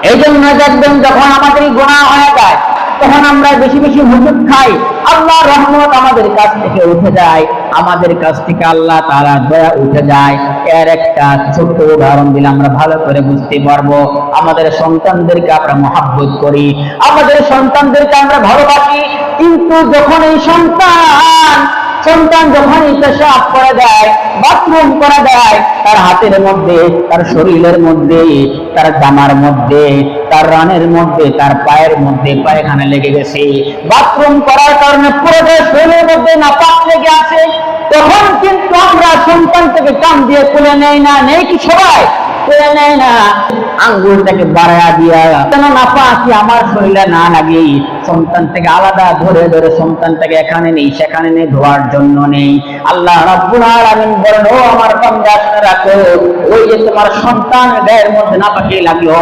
এই জন্য দেখবেন যখন আমাদের গুনাহ হয়ে যায় তখন আমরা বেশি বেশি হুজুর খাই, আল্লাহর রহমত আমাদের কাছ থেকে উঠে যায়, আমাদের কাছ থেকে আল্লাহ তাআলা দয়া উঠে যায়। এর একটা ছোট্ট উদাহরণ দিলে আমরা ভালো করে বুঝতে পারবো। আমাদের সন্তানদেরকে আমরা মহব্বত করি, আমাদের সন্তানদেরকে আমরা ভালোবাসি, কিন্তু যখন এই সন্তান যখন পেশাব করে দেয়, বাথরুম করে দেয়, তার হাতের মধ্যে, তার শরীরের মধ্যে, তার জামার মধ্যে, তার রানের মধ্যে, তার পায়ের মধ্যে পায়খানা লেগে গেছে, বাথরুম করার কারণে পুরো শরীরের মধ্যে নাপাক লেগে আছে, তখন কিন্তু আমরা সন্তান থেকে কান দিয়ে তুলে নেই না, নেই কি সবাই তুলে নেয় না, আঙ্গুলটাকে বাড়ায়া দিয়া যেন নাপাকি আমার শরীরে না লাগে, সন্তান থেকে আলাদা ধরে ধরে সন্তানটাকে এখানে নেই সেখানে নেই ধোয়ার জন্য নেই। আল্লাহ রাব্বুল আলামিন বলেন, ও আমার বান্দা শুনে রাখো, ওই যে তোমার সন্তান গায়ের মধ্যে নাপাকি লাগলো,